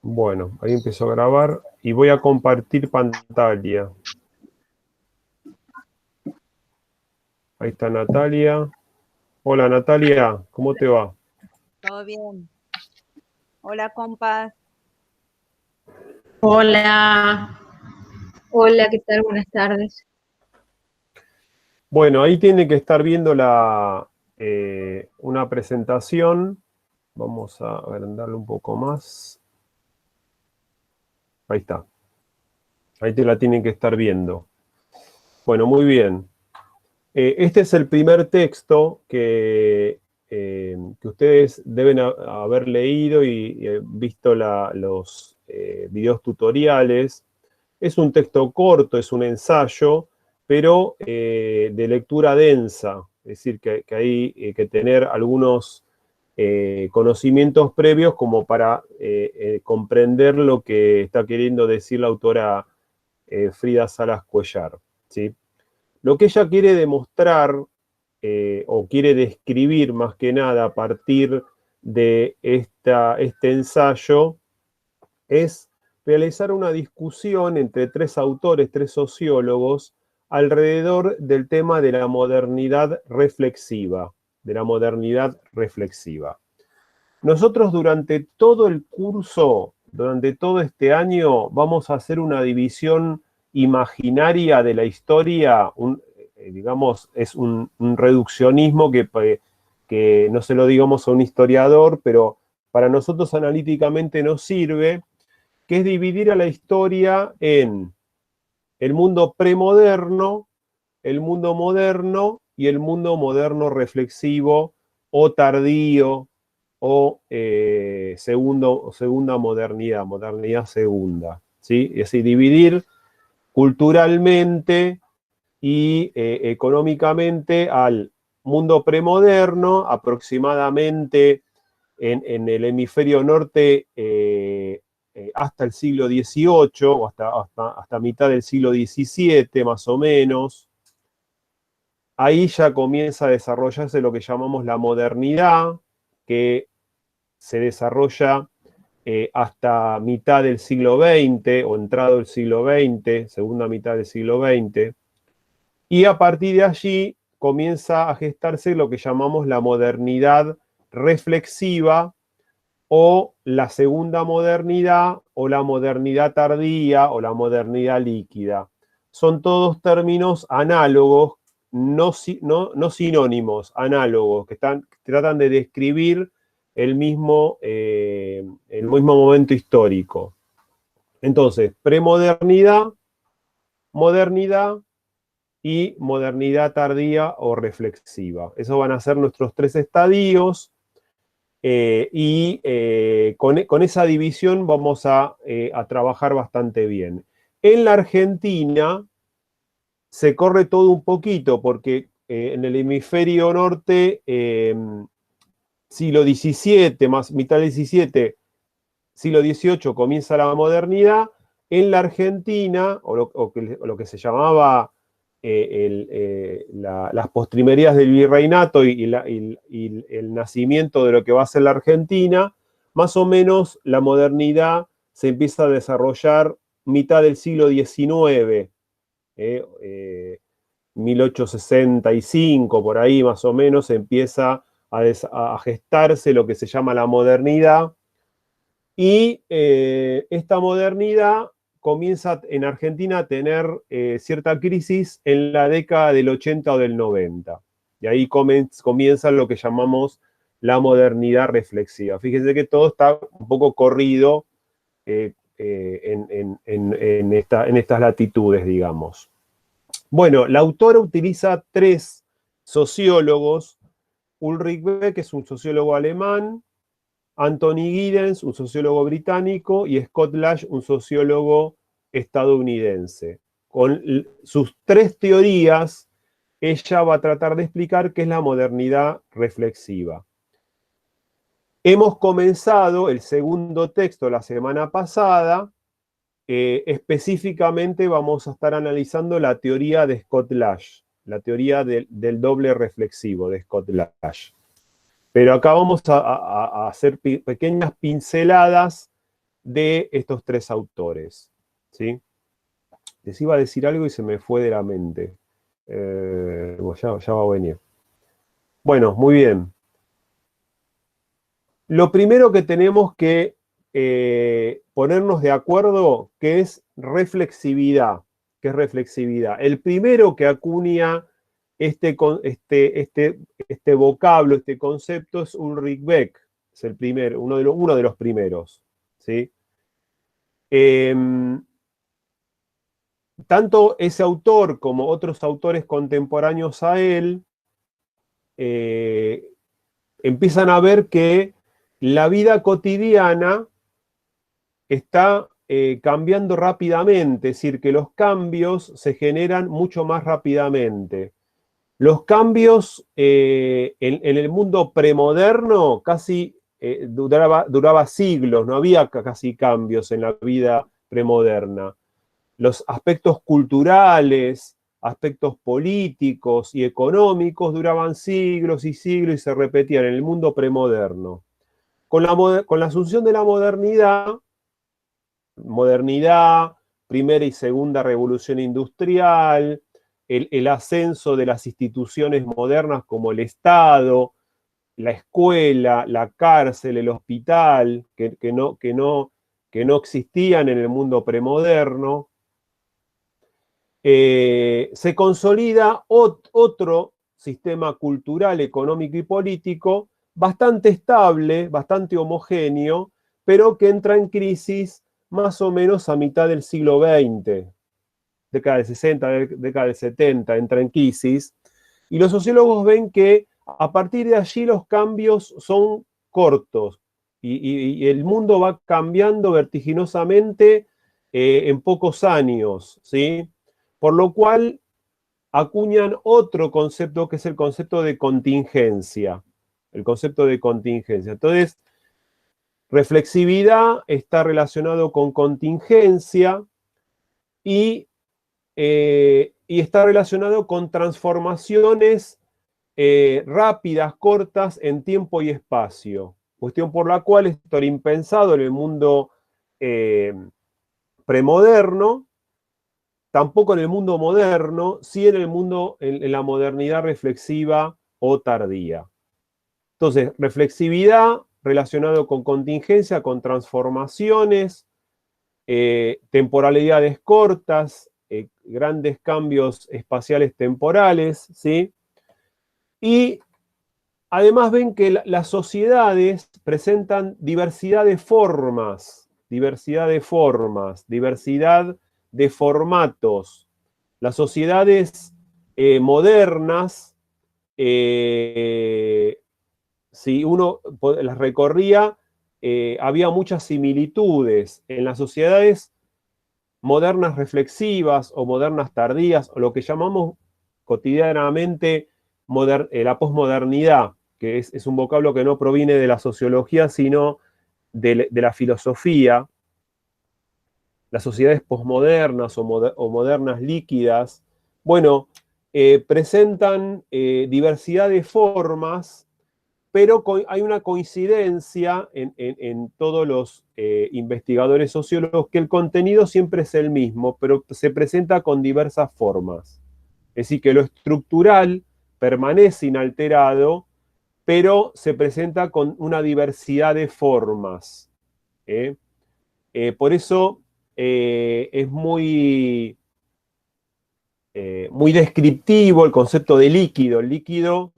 Bueno, ahí empiezo a grabar y voy a compartir pantalla. Ahí está Natalia. Hola Natalia, ¿cómo te va? Todo bien. Hola, compas. Hola, hola, ¿qué tal? Buenas tardes. Bueno, ahí tiene que estar viendo una presentación. Vamos a agrandarlo un poco más. Ahí está. Ahí te la tienen que estar viendo. Bueno, muy bien. Este es el primer texto que ustedes deben haber leído y visto los videos tutoriales. Es un texto corto, es un ensayo, pero de lectura densa. Es decir, que hay que tener algunos conocimientos previos como para comprender lo que está queriendo decir la autora Frida Salas Cuellar, ¿sí? Lo que ella quiere demostrar o quiere describir más que nada a partir de este ensayo es realizar una discusión entre tres autores, tres sociólogos, alrededor del tema de la modernidad reflexiva, de la modernidad reflexiva. Nosotros durante todo el curso, durante todo este año, vamos a hacer una división imaginaria de la historia, digamos, es un reduccionismo que no se lo digamos a un historiador, pero para nosotros analíticamente nos sirve, que es dividir a la historia en el mundo premoderno, el mundo moderno y el mundo moderno reflexivo o tardío o segunda modernidad, modernidad segunda, ¿sí? Es decir, dividir culturalmente y económicamente al mundo premoderno, aproximadamente en el hemisferio norte hasta el siglo XVIII o hasta mitad del siglo XVII más o menos. Ahí ya comienza a desarrollarse lo que llamamos la modernidad, que se desarrolla hasta mitad del siglo XX o entrado el siglo XX, segunda mitad del siglo XX. Y a partir de allí comienza a gestarse lo que llamamos la modernidad reflexiva o la segunda modernidad o la modernidad tardía o la modernidad líquida. Son todos términos análogos, no sinónimos, análogos, que tratan de describir el mismo momento histórico. Entonces, premodernidad, modernidad y modernidad tardía o reflexiva. Esos van a ser nuestros tres estadios. Con esa división vamos a trabajar bastante bien. En la Argentina se corre todo un poquito porque en el hemisferio norte, siglo XVII, más mitad del XVII, siglo XVIII comienza la modernidad. En la Argentina, o lo que se llamaba las postrimerías del virreinato y el nacimiento de lo que va a ser la Argentina, más o menos la modernidad se empieza a desarrollar mitad del siglo XIX, 1865, por ahí más o menos, empieza a gestarse lo que se llama la modernidad. Y esta modernidad comienza en Argentina a tener cierta crisis en la década del 80 o del 90. Y ahí comienza lo que llamamos la modernidad reflexiva. Fíjense que todo está un poco corrido en estas latitudes, digamos. Bueno, la autora utiliza tres sociólogos. Ulrich Beck, que es un sociólogo alemán, Anthony Giddens, un sociólogo británico, y Scott Lash, un sociólogo estadounidense. Con sus tres teorías, ella va a tratar de explicar qué es la modernidad reflexiva. Hemos comenzado el segundo texto la semana pasada. Específicamente vamos a estar analizando la teoría de Scott Lash, la teoría del doble reflexivo de Scott Lash. Pero acá vamos a hacer pequeñas pinceladas de estos tres autores, ¿sí? Les iba a decir algo y se me fue de la mente. Ya va a venir. Bueno, muy bien. Lo primero que tenemos que ponernos de acuerdo, que es reflexividad. ¿Qué es reflexividad? El primero que acuña este vocablo, este concepto, es Ulrich Beck. Es el primero, uno de los primeros, ¿sí? Tanto ese autor como otros autores contemporáneos a él empiezan a ver que la vida cotidiana está cambiando rápidamente, es decir, que los cambios se generan mucho más rápidamente. Los cambios en el mundo premoderno casi duraba siglos, no había casi cambios en la vida premoderna. Los aspectos culturales, aspectos políticos y económicos duraban siglos y siglos y se repetían en el mundo premoderno. Con la asunción de la modernidad, primera y segunda revolución industrial, el ascenso de las instituciones modernas como el Estado, la escuela, la cárcel, el hospital, que no existían en el mundo premoderno, se consolida otro sistema cultural, económico y político bastante estable, bastante homogéneo, pero que entra en crisis más o menos a mitad del siglo XX, década del 60, década del 70, entra en crisis, y los sociólogos ven que a partir de allí los cambios son cortos, y el mundo va cambiando vertiginosamente en pocos años, ¿sí? Por lo cual acuñan otro concepto que es el concepto de contingencia. El concepto de contingencia. Entonces, reflexividad está relacionado con contingencia y está relacionado con transformaciones rápidas, cortas en tiempo y espacio. Cuestión por la cual esto era impensado en el mundo premoderno, tampoco en el mundo moderno, sí en el mundo, en la modernidad reflexiva o tardía. Entonces, reflexividad relacionado con contingencia, con transformaciones, temporalidades cortas, grandes cambios espaciales temporales, ¿sí? Y además ven que las sociedades presentan diversidad de formas, diversidad de formatos. Las sociedades modernas, si uno las recorría, había muchas similitudes. En las sociedades modernas reflexivas o modernas tardías, o lo que llamamos cotidianamente la posmodernidad, que es un vocablo que no proviene de la sociología, sino de la filosofía. Las sociedades posmodernas o modernas líquidas, bueno, presentan diversidad de formas, pero hay una coincidencia en todos los investigadores sociólogos que el contenido siempre es el mismo, pero se presenta con diversas formas. Es decir, que lo estructural permanece inalterado, pero se presenta con una diversidad de formas. Por eso es muy descriptivo el concepto de líquido. El líquido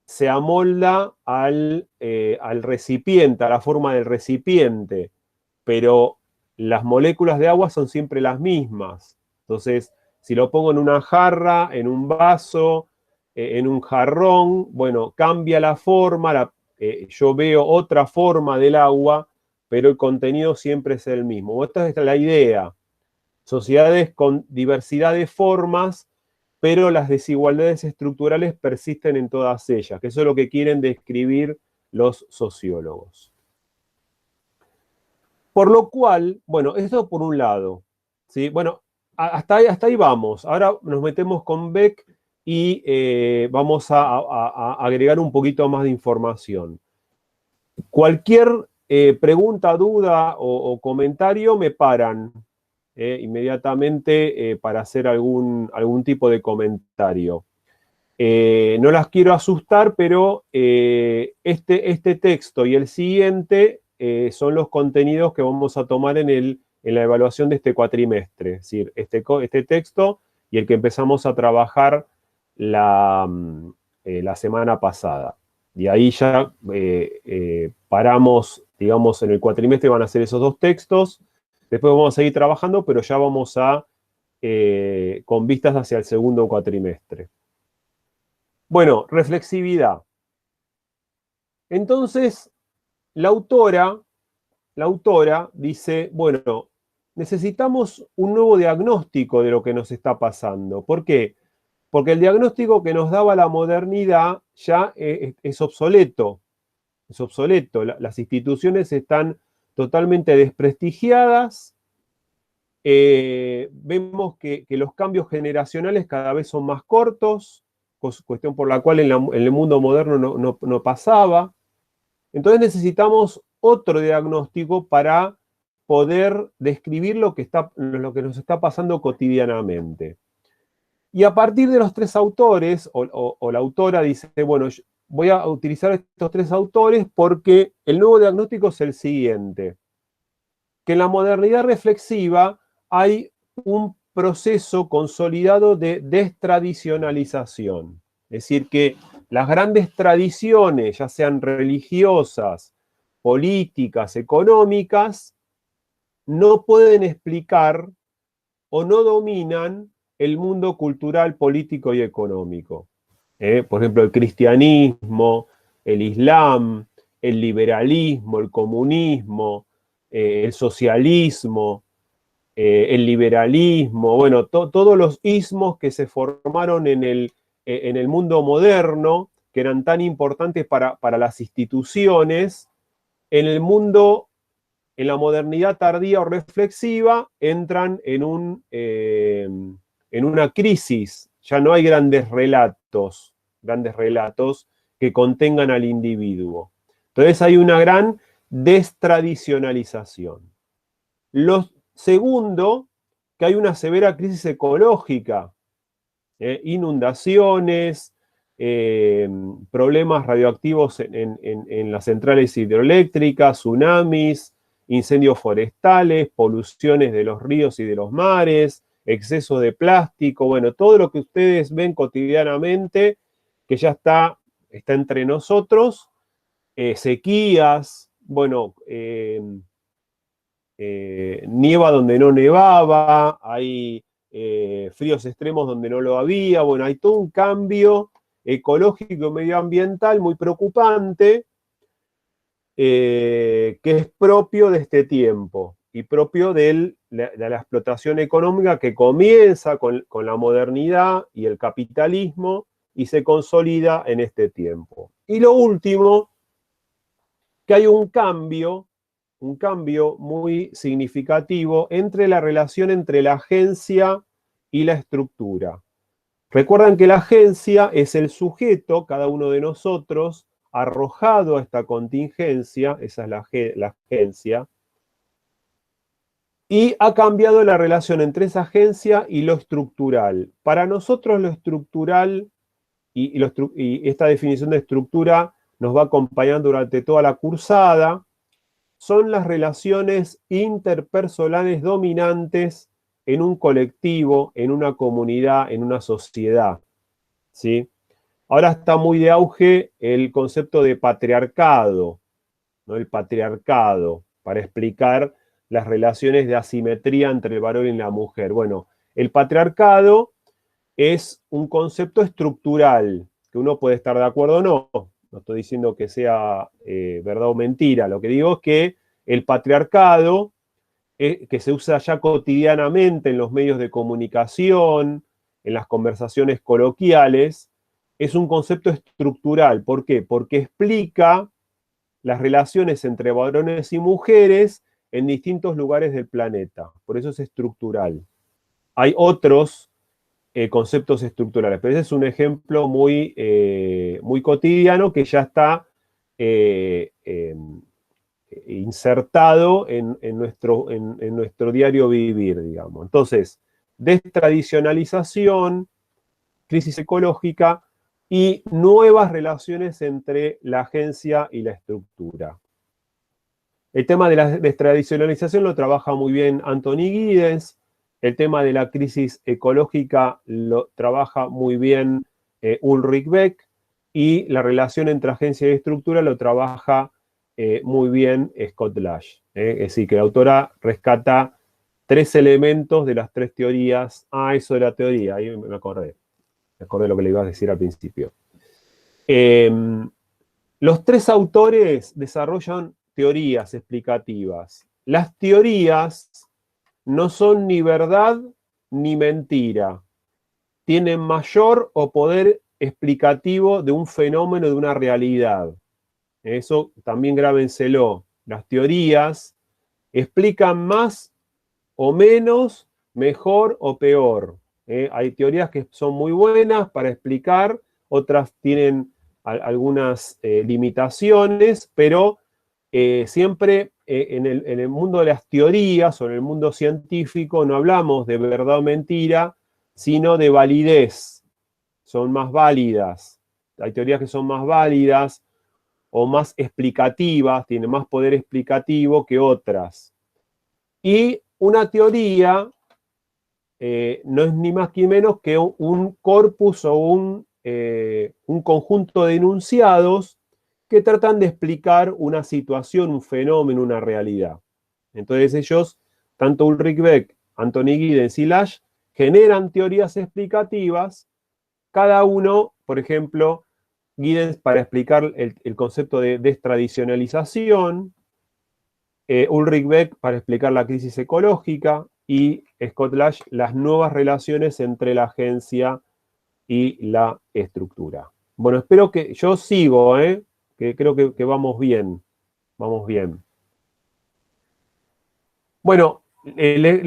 se amolda al recipiente, a la forma del recipiente, pero las moléculas de agua son siempre las mismas. Entonces, si lo pongo en una jarra, en un vaso, en un jarrón, bueno, cambia la forma, yo veo otra forma del agua, pero el contenido siempre es el mismo. Esta es la idea. Sociedades con diversidad de formas, pero las desigualdades estructurales persisten en todas ellas, que eso es lo que quieren describir los sociólogos. Por lo cual, bueno, esto por un lado, ¿sí? Bueno, hasta ahí vamos. Ahora nos metemos con Beck y vamos a agregar un poquito más de información. Cualquier pregunta, duda o comentario, me paran inmediatamente para hacer algún tipo de comentario. No las quiero asustar, pero este texto y el siguiente son los contenidos que vamos a tomar en la evaluación de este cuatrimestre. Es decir, este texto y el que empezamos a trabajar la semana pasada. Y ahí ya paramos, digamos, en el cuatrimestre van a ser esos dos textos. Después vamos a seguir trabajando, pero ya vamos con vistas hacia el segundo cuatrimestre. Bueno, reflexividad. Entonces, la autora dice, bueno, necesitamos un nuevo diagnóstico de lo que nos está pasando. ¿Por qué? Porque el diagnóstico que nos daba la modernidad ya es obsoleto. Es obsoleto. Las instituciones están totalmente desprestigiadas. Vemos que los cambios generacionales cada vez son más cortos, cuestión por la cual en el mundo moderno no pasaba. Entonces necesitamos otro diagnóstico para poder describir lo que nos está pasando cotidianamente. Y a partir de los tres autores, o la autora dice, bueno, voy a utilizar estos tres autores porque el nuevo diagnóstico es el siguiente, que en la modernidad reflexiva hay un proceso consolidado de destradicionalización. Es decir, que las grandes tradiciones, ya sean religiosas, políticas, económicas, no pueden explicar o no dominan el mundo cultural, político y económico. Por ejemplo, el cristianismo, el islam, el liberalismo, el comunismo, el socialismo, el liberalismo, bueno, todos los ismos que se formaron en el mundo moderno, que eran tan importantes para las instituciones, en el mundo, en la modernidad tardía o reflexiva, entran en una crisis. Ya no hay grandes relatos que contengan al individuo. Entonces hay una gran destradicionalización. Lo segundo, que hay una severa crisis ecológica, inundaciones, problemas radioactivos en las centrales hidroeléctricas, tsunamis, incendios forestales, poluciones de los ríos y de los mares, exceso de plástico, bueno, todo lo que ustedes ven cotidianamente, que ya está entre nosotros, sequías, bueno, nieva donde no nevaba, hay fríos extremos donde no lo había, bueno, hay todo un cambio ecológico y medioambiental muy preocupante que es propio de este tiempo y propio de la explotación económica que comienza con la modernidad y el capitalismo y se consolida en este tiempo. Y lo último, que hay un cambio muy significativo entre la relación entre la agencia y la estructura. Recuerdan que la agencia es el sujeto, cada uno de nosotros, arrojado a esta contingencia, esa es la agencia, y ha cambiado la relación entre esa agencia y lo estructural. Para nosotros lo estructural, y esta definición de estructura nos va acompañando durante toda la cursada, son las relaciones interpersonales dominantes en un colectivo, en una comunidad, en una sociedad, ¿sí? Ahora está muy de auge el concepto de patriarcado, ¿no? El patriarcado, para explicar las relaciones de asimetría entre el varón y la mujer. Bueno, el patriarcado es un concepto estructural, que uno puede estar de acuerdo o no. No estoy diciendo que sea verdad o mentira. Lo que digo es que el patriarcado, que se usa ya cotidianamente en los medios de comunicación, en las conversaciones coloquiales, es un concepto estructural. ¿Por qué? Porque explica las relaciones entre varones y mujeres en distintos lugares del planeta. Por eso es estructural. Hay otros conceptos estructurales, pero ese es un ejemplo muy cotidiano que ya está insertado en nuestro diario vivir, digamos. Entonces, destradicionalización, crisis ecológica y nuevas relaciones entre la agencia y la estructura. El tema de la destradicionalización lo trabaja muy bien Anthony Giddens. El tema de la crisis ecológica lo trabaja muy bien Ulrich Beck. Y la relación entre agencia y estructura lo trabaja muy bien Scott Lash. Es decir, que la autora rescata 3 elementos de las 3 teorías. Ah, eso de la teoría, ahí me acordé. Me acordé lo que le iba a decir al principio. Los 3 autores desarrollan teorías explicativas. Las teorías no son ni verdad ni mentira. Tienen mayor o poder explicativo de un fenómeno, de una realidad. Eso también grábenselo. Las teorías explican más o menos, mejor o peor. Hay teorías que son muy buenas para explicar, otras tienen algunas limitaciones, pero siempre en el mundo de las teorías o en el mundo científico no hablamos de verdad o mentira, sino de validez. Son más válidas. Hay teorías que son más válidas o más explicativas, tienen más poder explicativo que otras. Y una teoría no es ni más ni menos que un corpus o un conjunto de enunciados que tratan de explicar una situación, un fenómeno, una realidad. Entonces ellos, tanto Ulrich Beck, Anthony Giddens y Lash, generan teorías explicativas, cada uno, por ejemplo, Giddens para explicar el concepto de destradicionalización, Ulrich Beck para explicar la crisis ecológica y Scott Lash las nuevas relaciones entre la agencia y la estructura. Bueno, espero que yo sigo, que creo que vamos bien. Vamos bien. Bueno, el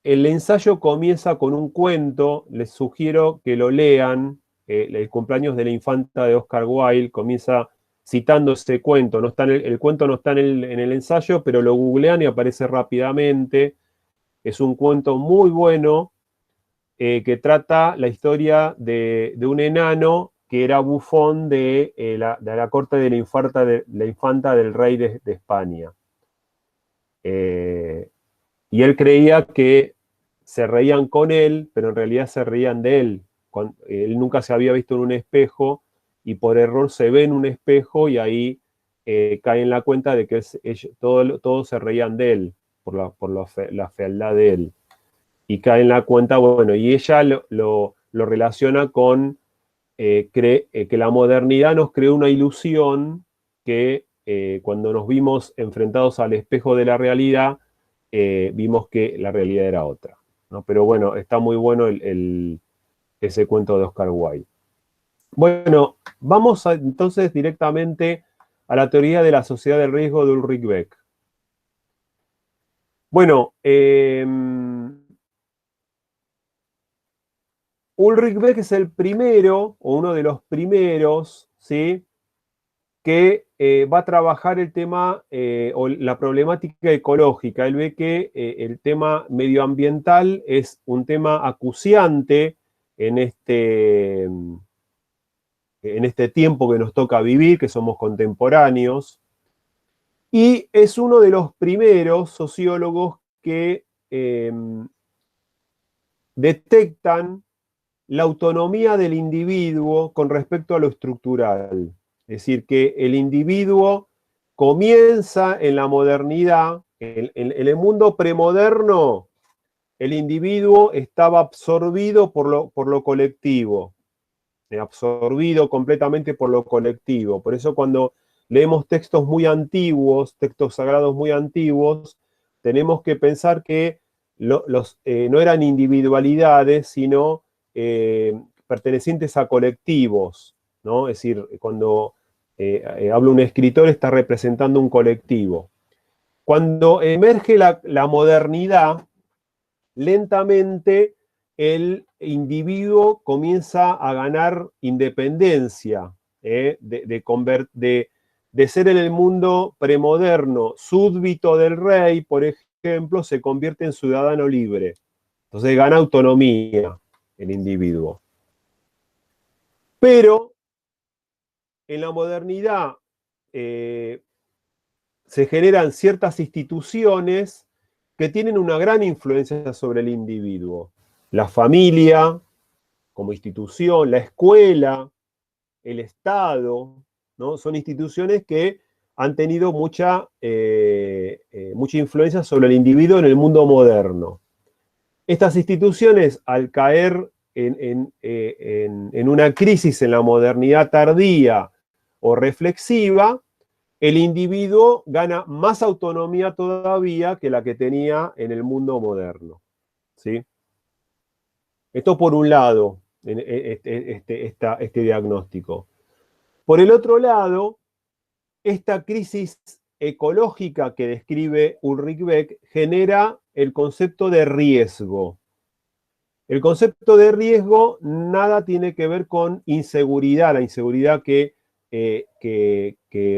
ensayo comienza con un cuento, les sugiero que lo lean, el cumpleaños de la infanta de Oscar Wilde, comienza citando ese cuento, no está el cuento no está en el ensayo, pero lo googlean y aparece rápidamente. Es un cuento muy bueno que trata la historia de un enano que era bufón de la corte de la infanta del rey de España. Y él creía que se reían con él, pero en realidad se reían de él. Él nunca se había visto en un espejo y por error se ve en un espejo y ahí cae en la cuenta de que todos se reían de él por la fealdad de él. Y cae en la cuenta, bueno, y ella lo relaciona con que la modernidad nos creó una ilusión que cuando nos vimos enfrentados al espejo de la realidad, vimos que la realidad era otra, ¿no? Pero bueno, está muy bueno ese cuento de Oscar Wilde. Bueno, vamos entonces directamente a la teoría de la sociedad del riesgo de Ulrich Beck. Bueno, Ulrich Beck es el primero, o uno de los primeros, ¿sí?, que va a trabajar el tema o la problemática ecológica. Él ve que el tema medioambiental es un tema acuciante en este tiempo que nos toca vivir, que somos contemporáneos, y es uno de los primeros sociólogos que detectan la autonomía del individuo con respecto a lo estructural. Es decir, que el individuo comienza en la modernidad, en el mundo premoderno, el individuo estaba absorbido por lo colectivo, absorbido completamente por lo colectivo. Por eso cuando leemos textos muy antiguos, textos sagrados muy antiguos, tenemos que pensar que no eran individualidades, sino pertenecientes a colectivos, ¿no? Es decir, cuando habla un escritor está representando un colectivo. Cuando emerge la modernidad, lentamente el individuo comienza a ganar independencia, de de ser en el mundo premoderno súbdito del rey, por ejemplo, se convierte en ciudadano libre. Entonces gana autonomía el individuo. Pero en la modernidad se generan ciertas instituciones que tienen una gran influencia sobre el individuo. La familia como institución, la escuela, el Estado, ¿no? Son instituciones que han tenido mucha influencia sobre el individuo en el mundo moderno. Estas instituciones, al caer en una crisis en la modernidad tardía o reflexiva, el individuo gana más autonomía todavía que la que tenía en el mundo moderno, ¿sí? Esto por un lado, este diagnóstico. Por el otro lado, esta crisis ecológica que describe Ulrich Beck genera el concepto de riesgo. El concepto de riesgo nada tiene que ver con inseguridad, la inseguridad que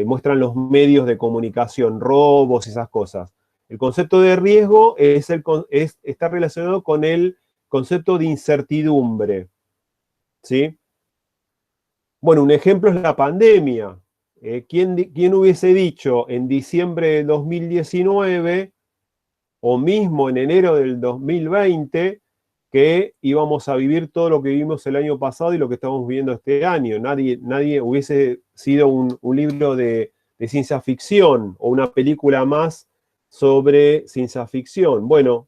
muestran los medios de comunicación, robos y esas cosas. El concepto de riesgo está relacionado con el concepto de incertidumbre, ¿sí? Bueno, un ejemplo es la pandemia. ¿Quién hubiese dicho en diciembre de 2019 o mismo en enero del 2020 que íbamos a vivir todo lo que vivimos el año pasado y lo que estamos viviendo este año? Nadie hubiese sido un libro de ciencia ficción o una película más sobre ciencia ficción. Bueno,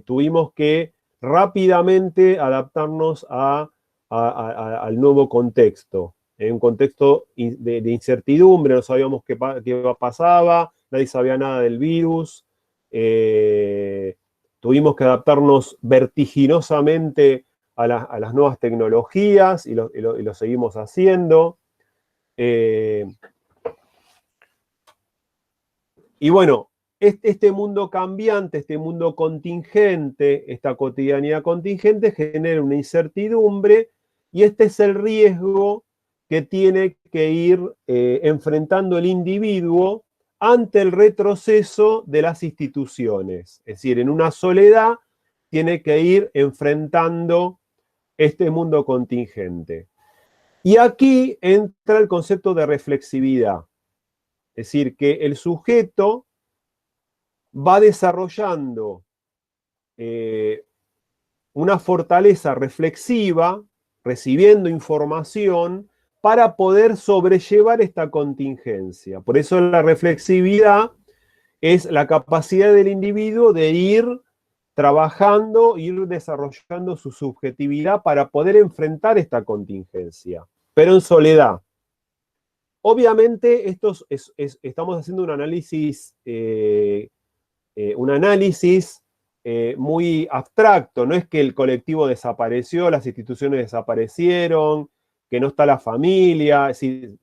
tuvimos que rápidamente adaptarnos al nuevo contexto. En un contexto de incertidumbre, no sabíamos qué pasaba, nadie sabía nada del virus. Tuvimos que adaptarnos vertiginosamente a las nuevas tecnologías y lo seguimos haciendo. Y bueno, este mundo cambiante, este mundo contingente, esta cotidianidad contingente genera una incertidumbre y este es el riesgo que tiene que ir enfrentando el individuo ante el retroceso de las instituciones. Es decir, en una soledad tiene que ir enfrentando este mundo contingente. Y aquí entra el concepto de reflexividad. Es decir, que el sujeto va desarrollando una fortaleza reflexiva, recibiendo información, para poder sobrellevar esta contingencia. Por eso la reflexividad es la capacidad del individuo de ir trabajando, ir desarrollando su subjetividad para poder enfrentar esta contingencia, pero en soledad. Obviamente, estamos haciendo un análisis muy abstracto. No es que el colectivo desapareció, las instituciones desaparecieron, que no está la familia, sigue,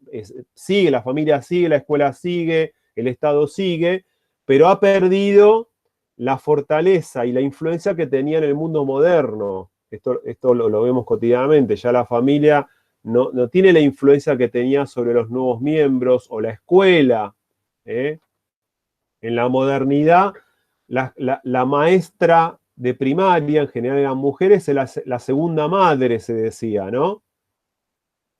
la familia sigue, la escuela sigue, el Estado sigue, pero ha perdido la fortaleza y la influencia que tenía en el mundo moderno. Esto lo vemos cotidianamente. Ya la familia no tiene la influencia que tenía sobre los nuevos miembros o la escuela. En la modernidad, la maestra de primaria, en general eran mujeres, es la segunda madre, se decía, ¿no?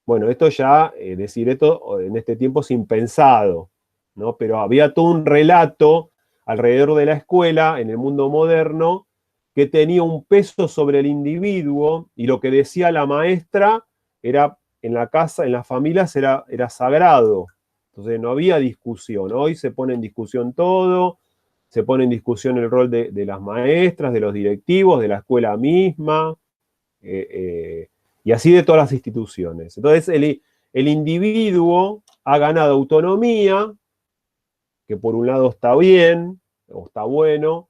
Bueno, esto ya, decir esto en este tiempo es impensado, ¿no? Pero había todo un relato alrededor de la escuela, en el mundo moderno, que tenía un peso sobre el individuo, y lo que decía la maestra era, en la casa, en las familias, era sagrado. Entonces no había discusión. Hoy se pone en discusión todo, se pone en discusión el rol de las maestras, de los directivos, de la escuela misma, y así de todas las instituciones. Entonces el individuo ha ganado autonomía, que por un lado está bien, o está bueno,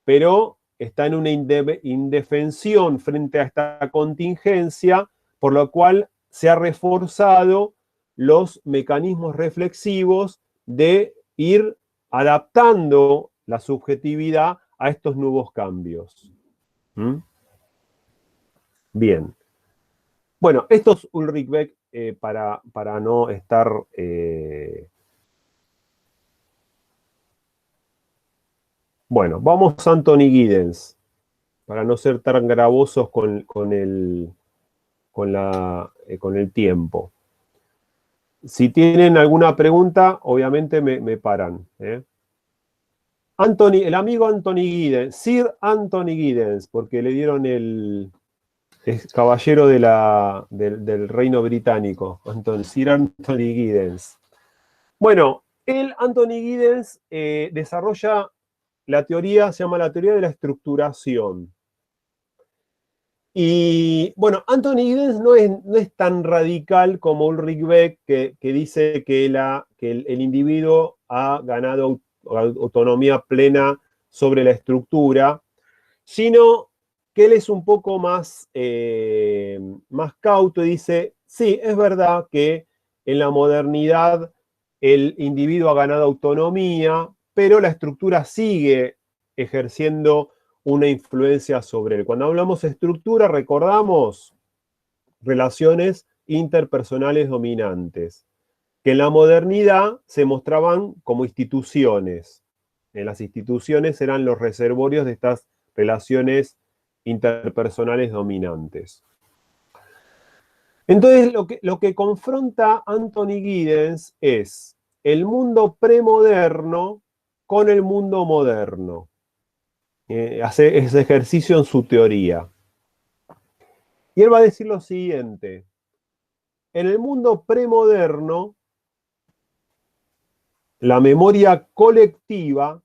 pero está en una indefensión frente a esta contingencia, por lo cual se ha reforzado los mecanismos reflexivos de ir adaptando la subjetividad a estos nuevos cambios. ¿Mm? Bien. Bueno, esto es Ulrich Beck, para no estar Bueno, vamos a Anthony Giddens, para no ser tan gravosos con el tiempo. Si tienen alguna pregunta, obviamente me paran. El amigo Anthony Giddens, Sir Anthony Giddens, porque le dieron es caballero del Reino Británico, Sir Anthony Giddens. Bueno, Anthony Giddens, desarrolla la teoría, se llama la teoría de la estructuración. Y bueno, Anthony Giddens no es tan radical como Ulrich Beck, que dice que el individuo ha ganado autonomía plena sobre la estructura, sino que él es un poco más cauto y dice, sí, es verdad que en la modernidad el individuo ha ganado autonomía, pero la estructura sigue ejerciendo una influencia sobre él. Cuando hablamos de estructura, recordamos relaciones interpersonales dominantes, que en la modernidad se mostraban como instituciones. En las instituciones eran los reservorios de estas relaciones interpersonales dominantes. Entonces, lo que confronta Anthony Giddens es el mundo premoderno con el mundo moderno. Hace ese ejercicio en su teoría. Y él va a decir lo siguiente. En el mundo premoderno, la memoria colectiva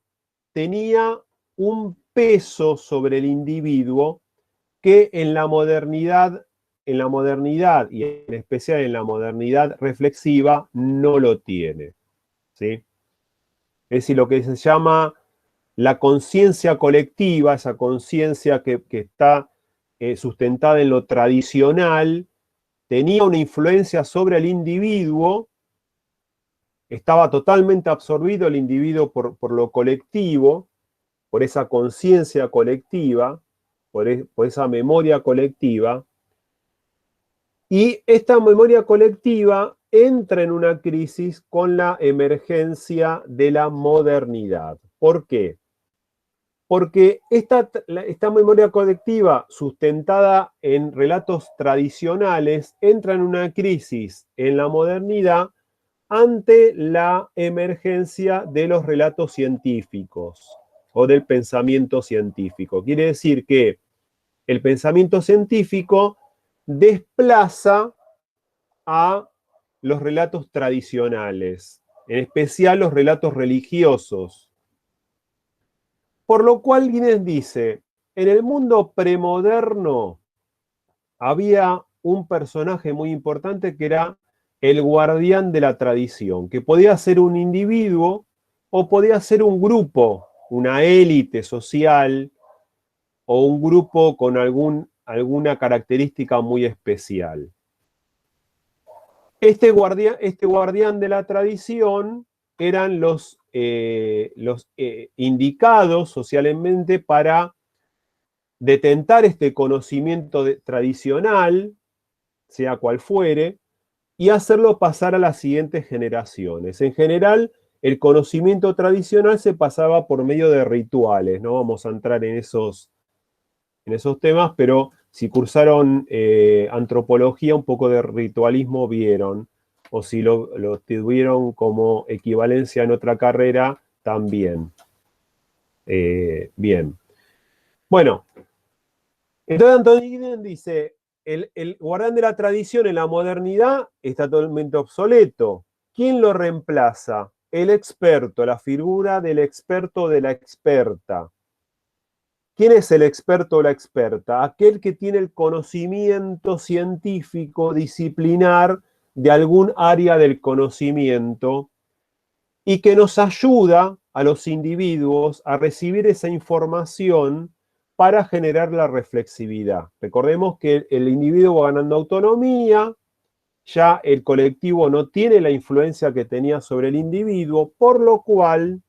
tenía un peso sobre el individuo que en la modernidad y en especial en la modernidad reflexiva no lo tiene. ¿Sí? Es decir, lo que se llama la conciencia colectiva, esa conciencia que está sustentada en lo tradicional, tenía una influencia sobre el individuo, estaba totalmente absorbido el individuo por lo colectivo, por esa conciencia colectiva, por esa memoria colectiva, y esta memoria colectiva entra en una crisis con la emergencia de la modernidad. ¿Por qué? Porque esta memoria colectiva sustentada en relatos tradicionales entra en una crisis en la modernidad ante la emergencia de los relatos científicos o del pensamiento científico. Quiere decir que el pensamiento científico desplaza a los relatos tradicionales, en especial los relatos religiosos. Por lo cual Giddens dice, en el mundo premoderno había un personaje muy importante que era el guardián de la tradición, que podía ser un individuo o podía ser un grupo, una élite social o un grupo con alguna característica muy especial. Este guardián de la tradición eran los indicados socialmente para detentar este conocimiento tradicional, sea cual fuere, y hacerlo pasar a las siguientes generaciones. En general, el conocimiento tradicional se pasaba por medio de rituales. No vamos a entrar en esos temas, pero si cursaron antropología, un poco de ritualismo vieron, o si lo tuvieron como equivalencia en otra carrera, también. Bien. Bueno, entonces Anthony Giddens dice, el guardián de la tradición en la modernidad está totalmente obsoleto. ¿Quién lo reemplaza? El experto, la figura del experto o de la experta. ¿Quién es el experto o la experta? Aquel que tiene el conocimiento científico, disciplinar de algún área del conocimiento y que nos ayuda a los individuos a recibir esa información para generar la reflexividad. Recordemos que el individuo va ganando autonomía, ya el colectivo no tiene la influencia que tenía sobre el individuo, por lo cual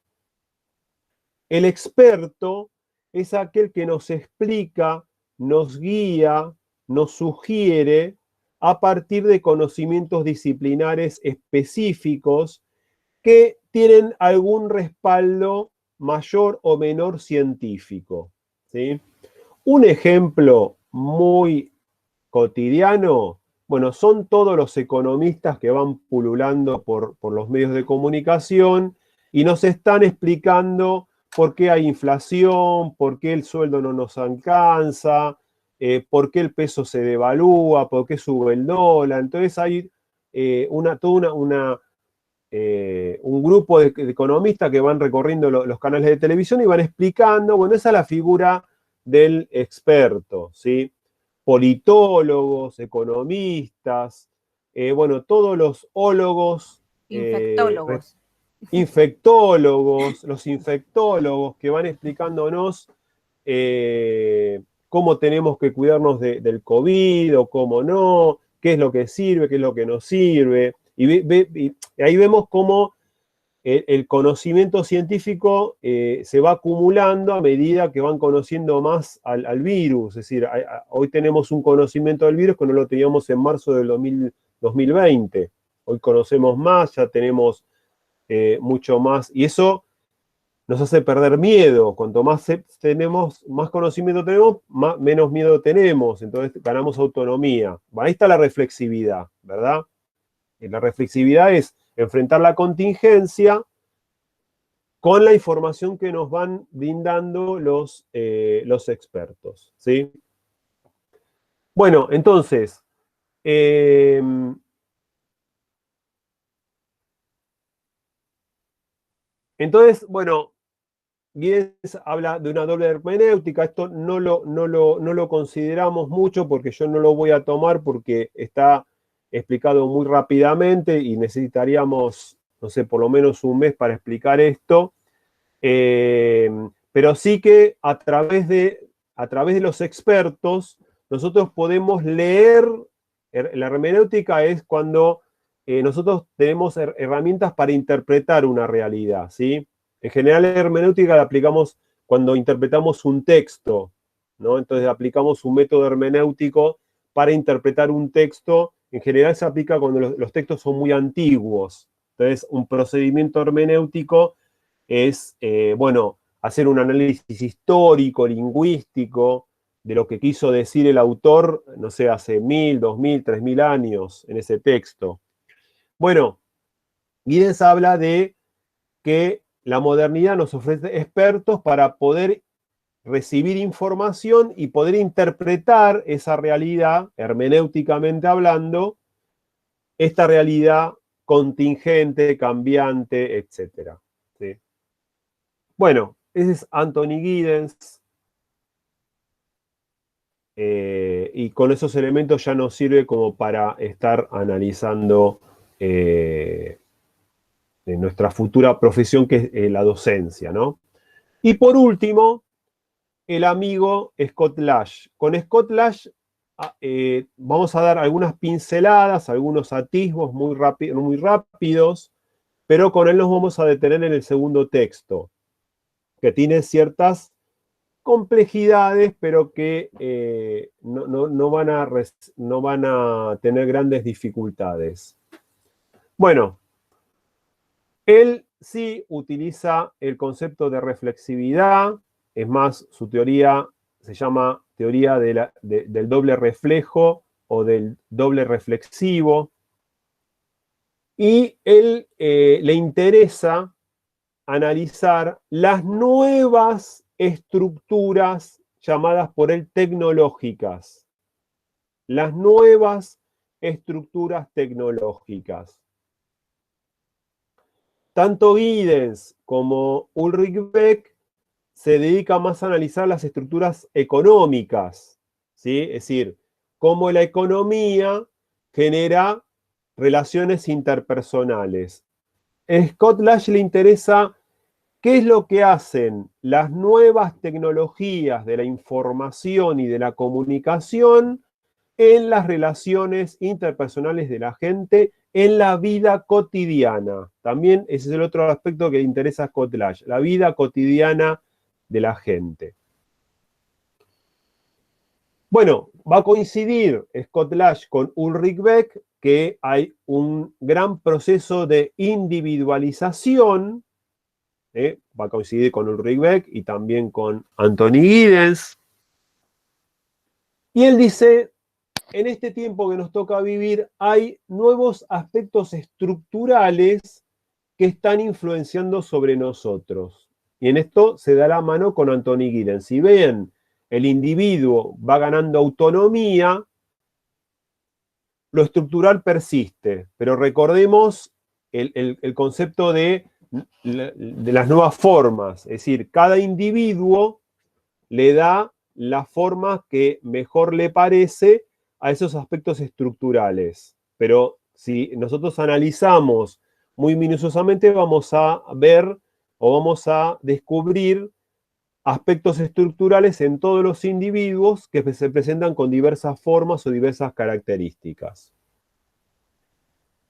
el experto es aquel que nos explica, nos guía, nos sugiere a partir de conocimientos disciplinares específicos que tienen algún respaldo mayor o menor científico, ¿sí? Un ejemplo muy cotidiano, bueno, son todos los economistas que van pululando por los medios de comunicación y nos están explicando por qué hay inflación, por qué el sueldo no nos alcanza, por qué el peso se devalúa, por qué sube el dólar. Entonces hay un grupo de economistas que van recorriendo los canales de televisión y van explicando, bueno, esa es la figura del experto, ¿sí? Politólogos, economistas, bueno, todos los ólogos, Infectólogos. infectólogos, los infectólogos que van explicándonos cómo tenemos que cuidarnos del COVID o cómo no, qué es lo que sirve, qué es lo que no sirve. Y ahí vemos cómo el conocimiento científico se va acumulando a medida que van conociendo más al virus. Es decir, hoy tenemos un conocimiento del virus que no lo teníamos en marzo del 2020. Hoy conocemos más, ya tenemos mucho más. Y eso nos hace perder miedo. Cuanto más tenemos, más conocimiento tenemos, menos miedo tenemos. Entonces ganamos autonomía. Ahí está la reflexividad, ¿verdad? La reflexividad es enfrentar la contingencia con la información que nos van brindando los expertos, ¿sí? Bueno, entonces, bueno, Giddens habla de una doble hermenéutica. Esto no lo consideramos mucho porque yo no lo voy a tomar porque está explicado muy rápidamente y necesitaríamos, no sé, por lo menos un mes para explicar esto. Pero sí que a través de los expertos nosotros podemos leer. La hermenéutica es cuando nosotros tenemos herramientas para interpretar una realidad, ¿sí? En general, la hermenéutica la aplicamos cuando interpretamos un texto, ¿no? Entonces aplicamos un método hermenéutico para interpretar un texto. En general se aplica cuando los textos son muy antiguos. Entonces, un procedimiento hermenéutico es, bueno, hacer un análisis histórico, lingüístico, de lo que quiso decir el autor, no sé, hace 1000, 2000, 3000 años en ese texto. Bueno, Giddens habla de que la modernidad nos ofrece expertos para poder recibir información y poder interpretar esa realidad, hermenéuticamente hablando, esta realidad contingente, cambiante, etc. ¿Sí? Bueno, ese es Anthony Giddens. Y con esos elementos ya nos sirve como para estar analizando nuestra futura profesión, que es la docencia, ¿no? Y por último, el amigo Scott Lash. Con Scott Lash vamos a dar algunas pinceladas, algunos atisbos muy rápidos, pero con él nos vamos a detener en el segundo texto, que tiene ciertas complejidades, pero que no van a tener grandes dificultades. Bueno, él sí utiliza el concepto de reflexividad. Es más, su teoría se llama teoría del doble reflejo o del doble reflexivo. Y él le interesa analizar las nuevas estructuras llamadas por él tecnológicas. Las nuevas estructuras tecnológicas. Tanto Giddens como Ulrich Beck se dedican más a analizar las estructuras económicas, ¿sí? Es decir, cómo la economía genera relaciones interpersonales. A Scott Lash le interesa qué es lo que hacen las nuevas tecnologías de la información y de la comunicación en las relaciones interpersonales de la gente en la vida cotidiana. También ese es el otro aspecto que le interesa a Scott Lash, la vida cotidiana de la gente. Bueno, va a coincidir Scott Lash con Ulrich Beck que hay un gran proceso de individualización, Va a coincidir con Ulrich Beck y también con Anthony Giddens. Y él dice, en este tiempo que nos toca vivir, hay nuevos aspectos estructurales que están influenciando sobre nosotros. Y en esto se da la mano con Anthony Giddens. Si ven, el individuo va ganando autonomía, lo estructural persiste, pero recordemos el concepto de las nuevas formas, es decir, cada individuo le da la forma que mejor le parece a esos aspectos estructurales. Pero si nosotros analizamos muy minuciosamente, vamos a ver o vamos a descubrir aspectos estructurales en todos los individuos que se presentan con diversas formas o diversas características.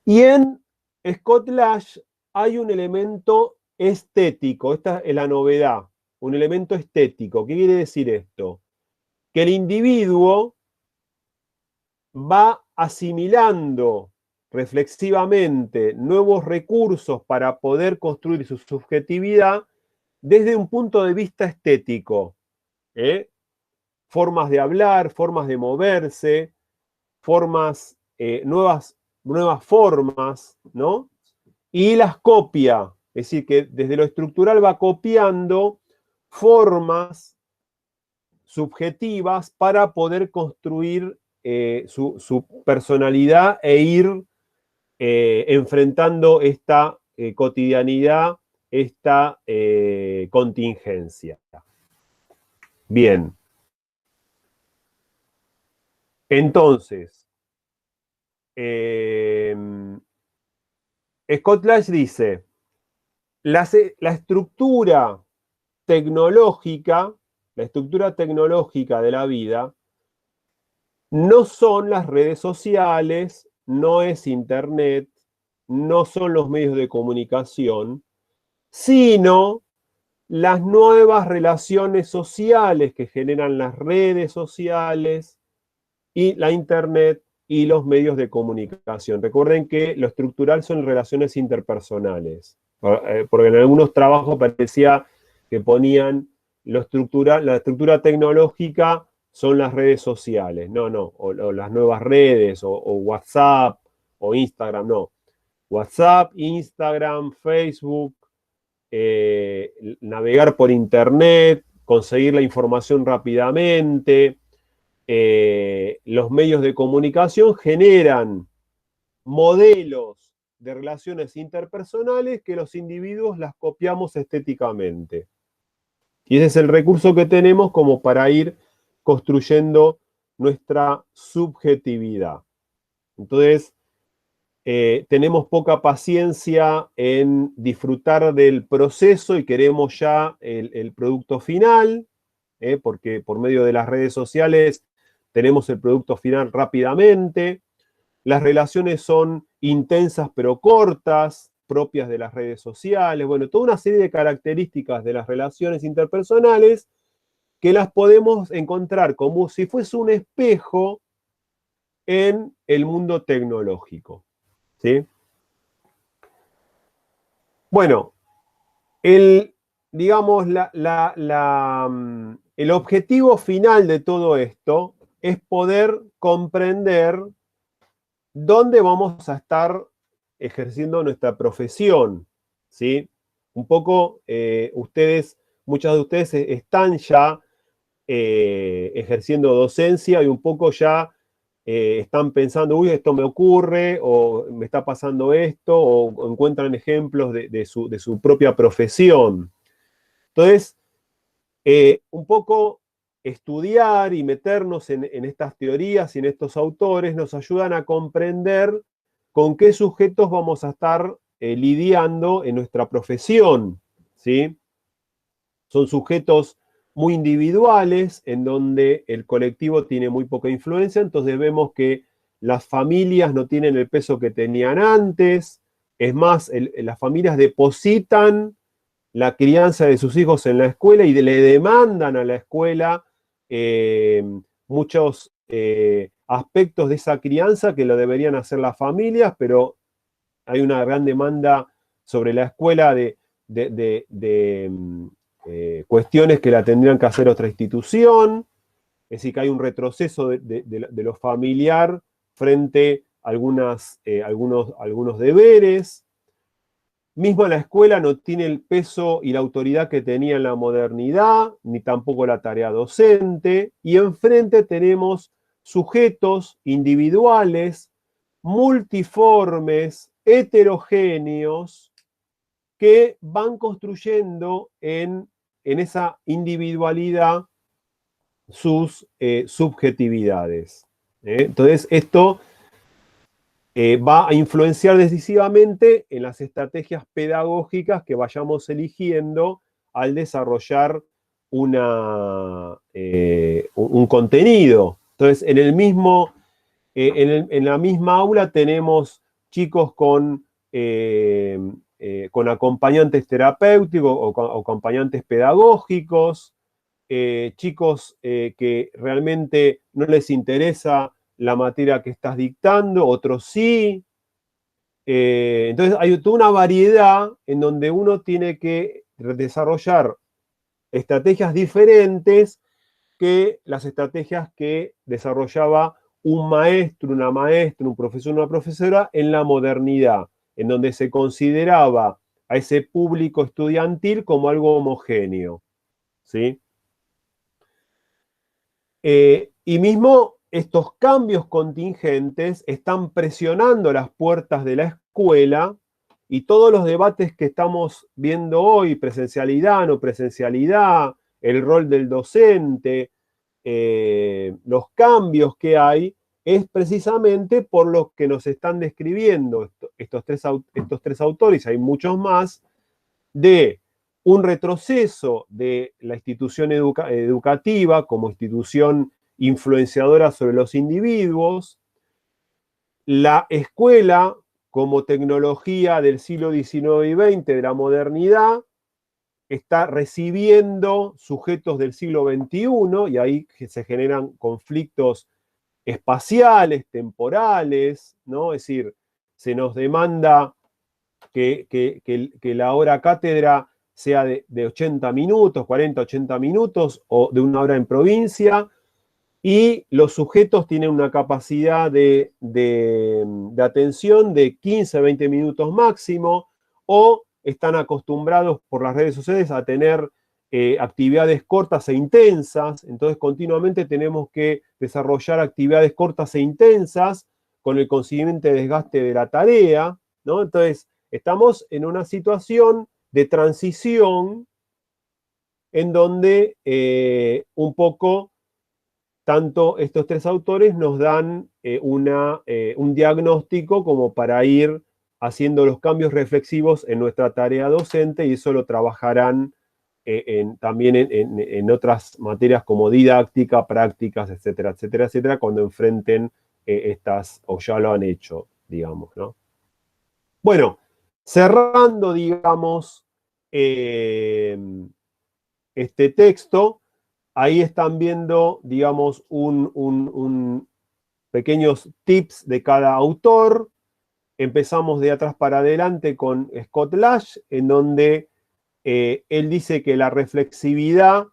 Y en Scott Lash hay un elemento estético, esta es la novedad, un elemento estético. ¿Qué quiere decir esto? Que el individuo va asimilando reflexivamente nuevos recursos para poder construir su subjetividad desde un punto de vista estético. Formas de hablar, formas de moverse, formas, nuevas formas, ¿no? Y las copia, es decir, que desde lo estructural va copiando formas subjetivas para poder construir su personalidad e ir enfrentando esta cotidianidad, esta contingencia. Bien. Entonces, Scott Lash dice, la estructura tecnológica de la vida no son las redes sociales, no es Internet, no son los medios de comunicación, sino las nuevas relaciones sociales que generan las redes sociales y la Internet y los medios de comunicación. Recuerden que lo estructural son relaciones interpersonales, porque en algunos trabajos parecía que ponían la estructura tecnológica son las redes sociales. No, o las nuevas redes, o WhatsApp, o Instagram, no. WhatsApp, Instagram, Facebook, navegar por Internet, conseguir la información rápidamente. Los medios de comunicación generan modelos de relaciones interpersonales que los individuos las copiamos estéticamente. Y ese es el recurso que tenemos como para ir construyendo nuestra subjetividad. Entonces, tenemos poca paciencia en disfrutar del proceso y queremos ya el producto final, porque por medio de las redes sociales tenemos el producto final rápidamente. Las relaciones son intensas pero cortas, propias de las redes sociales. Bueno, toda una serie de características de las relaciones interpersonales que las podemos encontrar como si fuese un espejo en el mundo tecnológico. ¿Sí? Bueno, digamos, el objetivo final de todo esto es poder comprender dónde vamos a estar ejerciendo nuestra profesión, ¿sí? Un poco, muchos de ustedes están ya ejerciendo docencia y un poco ya están pensando, uy, esto me ocurre, o me está pasando esto, o encuentran ejemplos de su propia profesión. Entonces, un poco estudiar y meternos en estas teorías y en estos autores nos ayudan a comprender con qué sujetos vamos a estar lidiando en nuestra profesión, ¿sí? Son sujetos muy individuales, en donde el colectivo tiene muy poca influencia, entonces vemos que las familias no tienen el peso que tenían antes, es más, las familias depositan la crianza de sus hijos en la escuela y le demandan a la escuela muchos aspectos de esa crianza que lo deberían hacer las familias, pero hay una gran demanda sobre la escuela de cuestiones que la tendrían que hacer otra institución, es decir, que hay un retroceso de lo familiar frente a algunos deberes. Mismo la escuela no tiene el peso y la autoridad que tenía en la modernidad, ni tampoco la tarea docente, y enfrente tenemos sujetos individuales, multiformes, heterogéneos, que van construyendo en esa individualidad sus subjetividades. Entonces, esto va a influenciar decisivamente en las estrategias pedagógicas que vayamos eligiendo al desarrollar un contenido. Entonces, en la misma aula tenemos chicos con acompañantes terapéuticos o acompañantes pedagógicos, chicos que realmente no les interesa la materia que estás dictando, otros sí. Entonces hay toda una variedad en donde uno tiene que desarrollar estrategias diferentes que las estrategias que desarrollaba un maestro, una maestra, un profesor, una profesora en la modernidad, en donde se consideraba a ese público estudiantil como algo homogéneo, ¿sí? Y mismo estos cambios contingentes están presionando las puertas de la escuela y todos los debates que estamos viendo hoy, presencialidad, no presencialidad, el rol del docente, los cambios que hay, es precisamente por lo que nos están describiendo estos tres autores, hay muchos más, de un retroceso de la institución educativa como institución influenciadora sobre los individuos, la escuela como tecnología del siglo XIX y XX, de la modernidad, está recibiendo sujetos del siglo XXI y ahí se generan conflictos espaciales, temporales, ¿no? Es decir, se nos demanda que la hora cátedra sea de 80 minutos, 40, 80 minutos, o de una hora en provincia, y los sujetos tienen una capacidad de atención de 15, 20 minutos máximo, o están acostumbrados por las redes sociales a tener actividades cortas e intensas, entonces continuamente tenemos que desarrollar actividades cortas e intensas con el consiguiente desgaste de la tarea, ¿no? Entonces, estamos en una situación de transición en donde un poco tanto estos tres autores nos dan un diagnóstico como para ir haciendo los cambios reflexivos en nuestra tarea docente, y eso lo trabajarán también en otras materias como didáctica, prácticas, etcétera, etcétera, etcétera, cuando enfrenten estas, o ya lo han hecho, digamos, ¿no? Bueno, cerrando, digamos, este texto, ahí están viendo, digamos, pequeños tips de cada autor. Empezamos de atrás para adelante con Scott Lash, en donde él dice que la reflexividad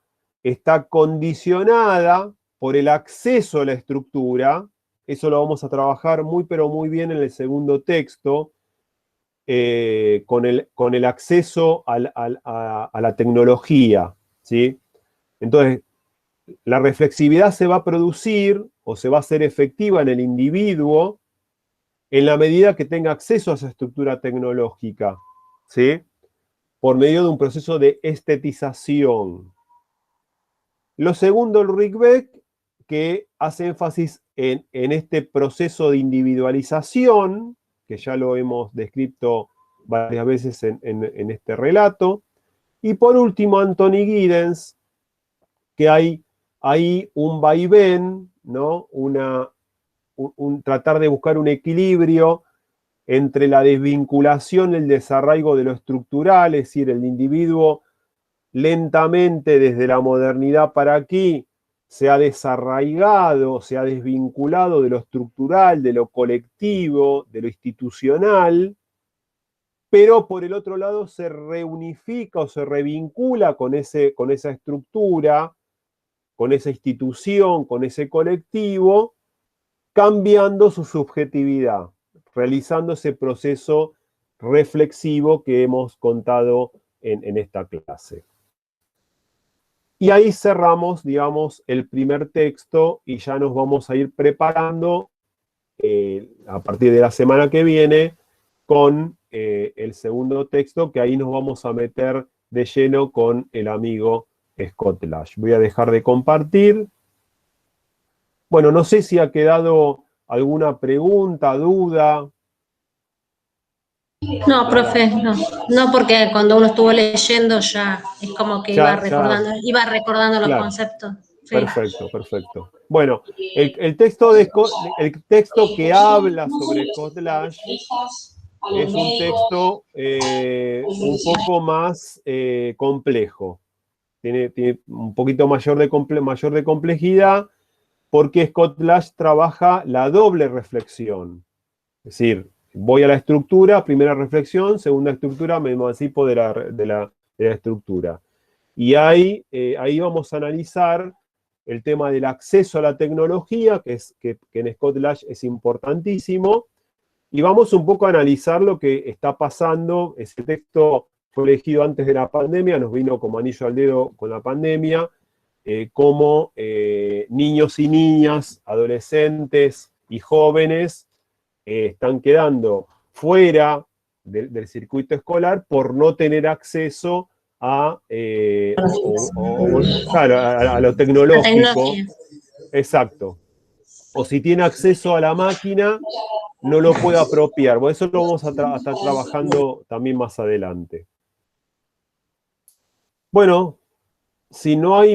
está condicionada por el acceso a la estructura. Eso lo vamos a trabajar muy, pero muy bien en el segundo texto, con el acceso a la tecnología, ¿sí? Entonces, la reflexividad se va a producir o se va a hacer efectiva en el individuo en la medida que tenga acceso a esa estructura tecnológica, ¿sí? Por medio de un proceso de estetización. Lo segundo, Ulrich Beck, que hace énfasis en este proceso de individualización, que ya lo hemos descrito varias veces en este relato. Y por último, Anthony Giddens, que hay un vaivén, ¿no? Tratar de buscar un equilibrio entre la desvinculación y el desarraigo de lo estructural, es decir, el individuo lentamente desde la modernidad para aquí se ha desarraigado, se ha desvinculado de lo estructural, de lo colectivo, de lo institucional, pero por el otro lado se reunifica o se revincula con esa estructura, con esa institución, con ese colectivo, cambiando su subjetividad, realizando ese proceso reflexivo que hemos contado en esta clase. Y ahí cerramos, digamos, el primer texto y ya nos vamos a ir preparando a partir de la semana que viene con el segundo texto, que ahí nos vamos a meter de lleno con el amigo Scott Lash. Voy a dejar de compartir. Bueno, no sé si ha quedado alguna pregunta, duda. No, profe, no, porque cuando uno estuvo leyendo ya es como que iba recordando los claro, conceptos. Sí. Perfecto. Bueno, el texto que habla sobre Scott Lash es un texto un poco más complejo. Tiene un poquito mayor de complejidad, porque Scott Lash trabaja la doble reflexión. Es decir, voy a la estructura, primera reflexión, segunda estructura, me emancipo de la estructura. Y ahí vamos a analizar el tema del acceso a la tecnología, que en Scott Lash es importantísimo, y vamos un poco a analizar lo que está pasando. Ese texto fue elegido antes de la pandemia, nos vino como anillo al dedo con la pandemia, cómo niños y niñas, adolescentes y jóvenes están quedando fuera del circuito escolar por no tener acceso a lo tecnológico. Exacto. O si tiene acceso a la máquina, no lo puede apropiar. Bueno, eso lo vamos a estar trabajando también más adelante. Bueno, si no hay si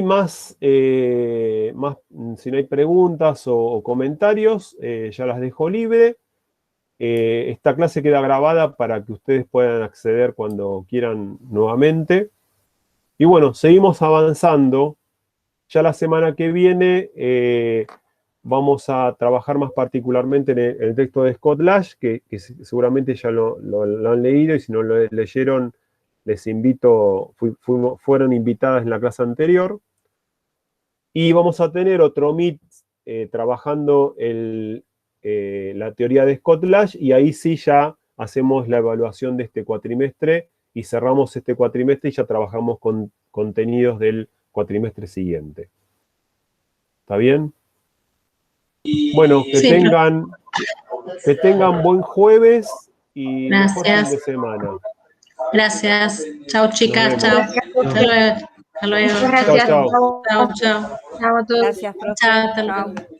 no hay preguntas o comentarios, ya las dejo libre. Esta clase queda grabada para que ustedes puedan acceder cuando quieran nuevamente. Y bueno, seguimos avanzando. Ya la semana que viene vamos a trabajar más particularmente en el texto de Scott Lash, que seguramente ya lo han leído, y si no lo leyeron, les invito, fueron invitadas en la clase anterior. Y vamos a tener otro Meet trabajando la teoría de Scott Lash, y ahí sí ya hacemos la evaluación de este cuatrimestre y cerramos este cuatrimestre y ya trabajamos con contenidos del cuatrimestre siguiente. ¿Está bien? Bueno, que tengan buen jueves y mejor fin de semana. Gracias. Chao, chicas. Chao. Hasta luego. Hasta luego. Muchas gracias. Chao. Chao. Chao a todos. Gracias, profe. Chao, hasta luego. Chao.